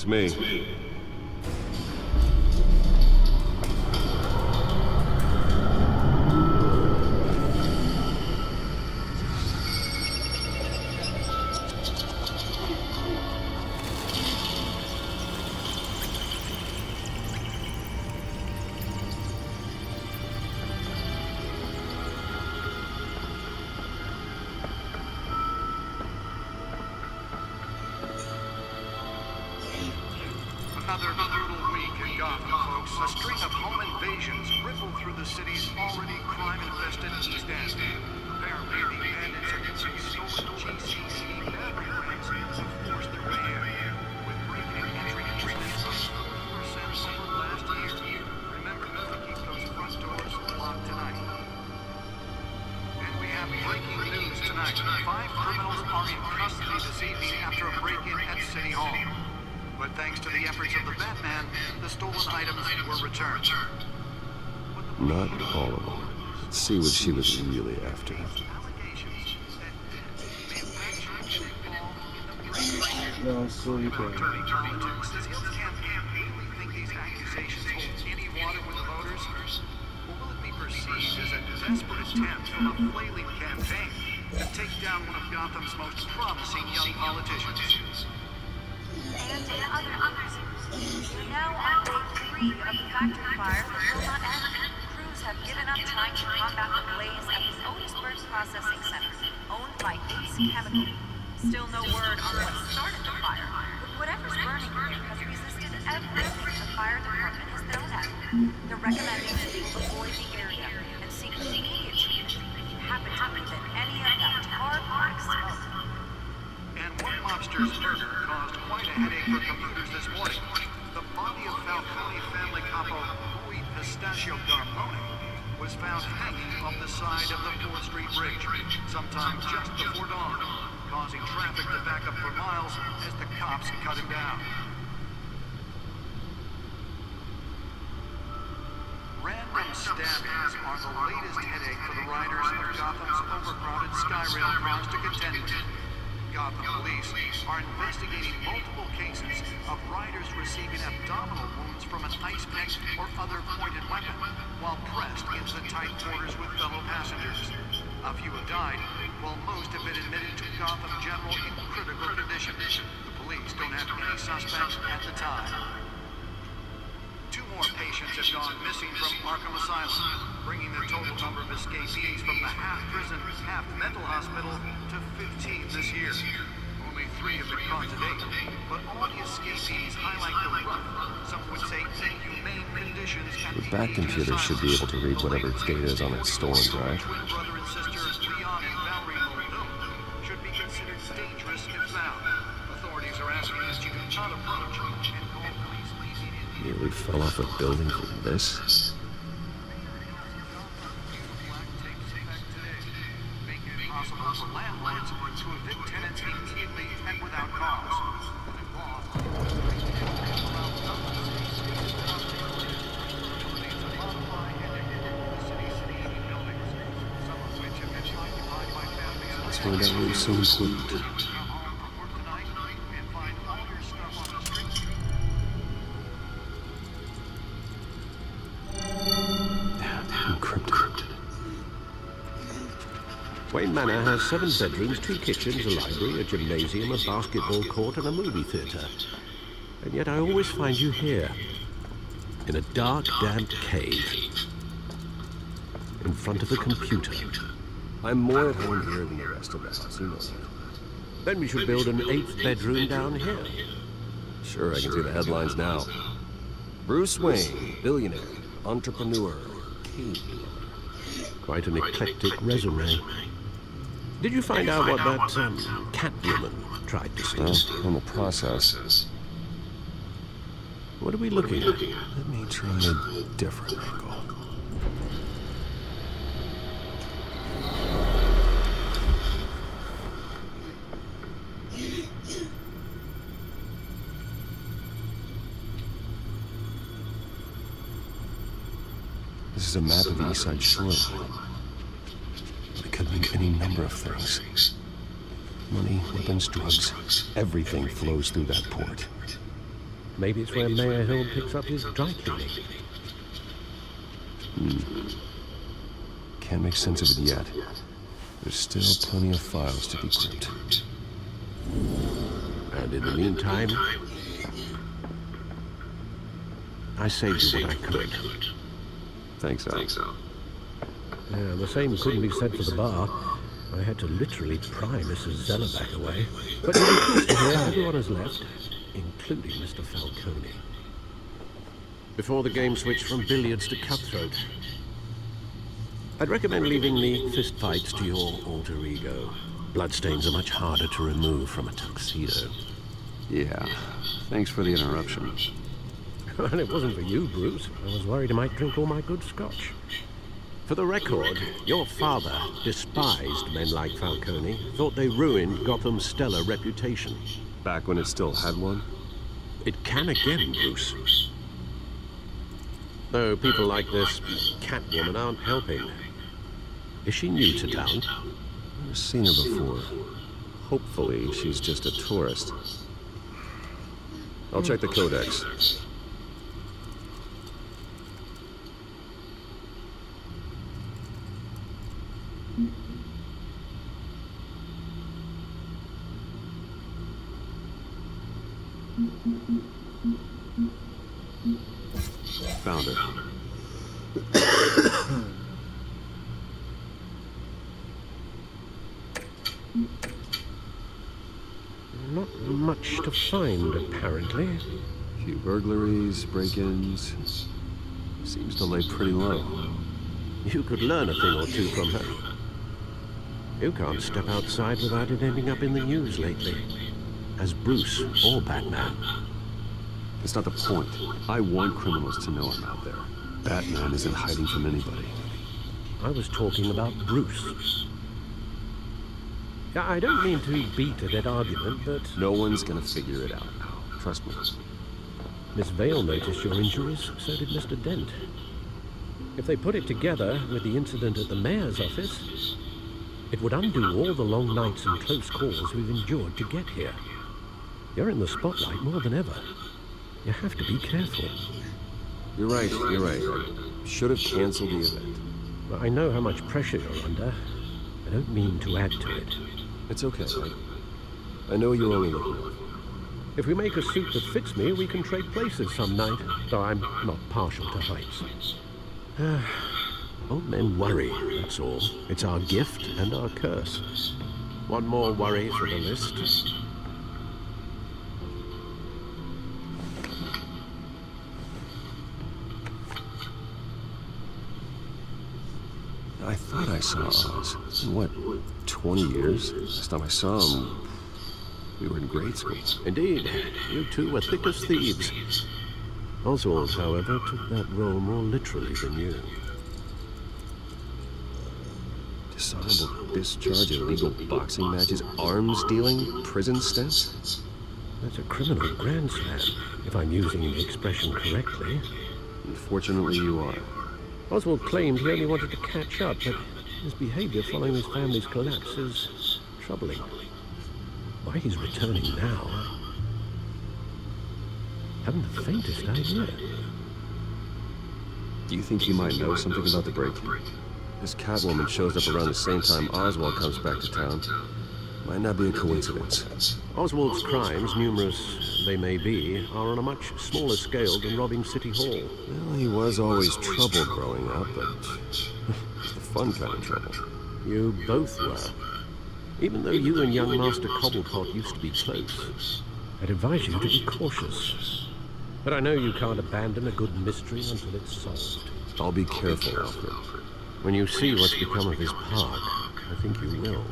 Beats me. Another brutal week in Gotham, folks. A string of home invasions rippled through the city's already crime-infested East End. Apparently, the bandits have using stolen GCC battery rams to force their way in, with break-in entry incidents up 40% over last year. Remember to keep those front doors locked tonight. And we have breaking news tonight. 5 criminals are in custody this evening after a break-in at City Hall. But thanks to the efforts of the Batman, the stolen items were returned. Not all of them. Let's see what she was really after. No sleeping. Attorney politics. Does Hill's campaign really think these accusations hold any water with the voters? Or will it be perceived as a desperate attempt from a flailing campaign to take down one of Gotham's most promising young politicians? And others. We're now on day 3 of the factory fire that will not end. Crews have given up trying to combat the blaze at the Otisburg Processing Center, owned by Ace Chemical. Still no word on what started the fire, but whatever's burning here has resisted everything the fire department has thrown at it. They're recommending that you avoid the area and seek immediate treatment if you happen to breathe in any of that tar black smoke. And one mobster's murder caused quite a headache for computers this morning. The body of Falcone family capo Louis Pistachio Garmone was found hanging off the side of the 4th Street Bridge sometime just before dawn, causing traffic to back up for miles as the cops cut him down. Random stabbings are the latest headache for the riders of Gotham's overcrowded Skyrail cars to contend with. Gotham police are investigating multiple cases of riders receiving abdominal wounds from an ice pick or other pointed weapon while pressed into the tight quarters with fellow passengers. A few have died, while most have been admitted to Gotham General in critical condition. The police don't have any suspects at the time. 2 more patients have gone missing from Arkham Asylum, bringing the total number of escapees from the half-prison, half-mental hospital to 15 this year. Only 3 have been caught to date, but all the escapees highlight the rough, some would say inhumane conditions at The Bat computer should be able to read whatever data is on its stolen drive. Twin brother and sister Leon and Valerie Muldoon should be considered dangerous if found. Authorities are asking that you do not approach and call police immediately. Nearly fell off a building for this. Making it possible for landlords to evict tenants immediately and without cause. Let's find out what so important. Encrypted. Wayne Manor has 7 bedrooms, 2 kitchens, a library, a gymnasium, a basketball court, and a movie theater. And yet I always find you here, in a dark, damp cave, in front of a computer. I'm more at home here than the rest of the house, you know that. Then we should build an 8th bedroom down here. Sure, I can see the headlines now. Bruce Wayne, billionaire, entrepreneur, cave dweller. Quite an eclectic resume. Did you find out what that Catwoman tried to steal? Well, in the process. What are we looking at? Let me try a different angle. This is a map of the East Side shoreline. It could mean any number of things. Money, weapons, drugs, everything flows through that port. Maybe it's where Mayor Hill picks up his dry cleaning. Can't make sense of it yet. There's still plenty of files to be gripped. And in the meantime, I saved you what I could. Thanks, Al. Yeah, the same couldn't be said for the bar. I had to literally pry Mrs. Zellerback away. But you'll be pleased to hear everyone has left, including Mr. Falcone. Before the game switched from billiards to cutthroat. I'd recommend leaving the fistfights to your alter ego. Bloodstains are much harder to remove from a tuxedo. Yeah, thanks for the interruption. And it wasn't for you, Bruce. I was worried I might drink all my good scotch. For the record, your father despised men like Falcone, thought they ruined Gotham's stellar reputation. Back when it still had one? It can again, Bruce. Though people like this Catwoman aren't helping. Is she new to town? I've seen her before. Hopefully, she's just a tourist. I'll check the codex. Found her. Not much to find, apparently. A few burglaries, break-ins. Seems to lay pretty low. You could learn a thing or two from her. You can't step outside without it ending up in the news lately. As Bruce or Batman. That's not the point. I want criminals to know I'm out there. Batman isn't hiding from anybody. I was talking about Bruce. I don't mean to beat a dead argument, but... No one's gonna figure it out. Trust me. Miss Vale noticed your injuries, so did Mr. Dent. If they put it together with the incident at the mayor's office, it would undo all the long nights and close calls we've endured to get here. You're in the spotlight more than ever. You have to be careful. You're right. I should have canceled the event. Well, I know how much pressure you're under. I don't mean to add to it. It's okay. I know you're only looking out. If we make a suit that fits me, we can trade places some night, though I'm not partial to heights. Old men worry, that's all. It's our gift and our curse. One more worry for the list. I thought I saw Oz. In what, 20 years? Last time I saw him, we were in grade school. Indeed, you two were thick as thieves. Oswald, however, took that role more literally than you. Dishonorable discharge, illegal boxing matches, arms dealing, prison stints? That's a criminal grand slam, if I'm using the expression correctly. Unfortunately, you are. Oswald claimed he only wanted to catch up, but his behavior following his family's collapse is troubling. Why he's returning now, I haven't the faintest idea. Do you think he might know something about the break? This Catwoman shows up around the same time Oswald comes back to town. Might not be a coincidence. Oswald's crimes, numerous they may be, are on a much smaller scale than robbing City Hall. Well, he was always trouble growing up, but it's the fun kind of trouble. You both were. Even though you and young Master Cobblepot used to be close, I'd advise you to be cautious. But I know you can't abandon a good mystery until it's solved. I'll be careful, Alfred. When you see what's become of his park, I think you will.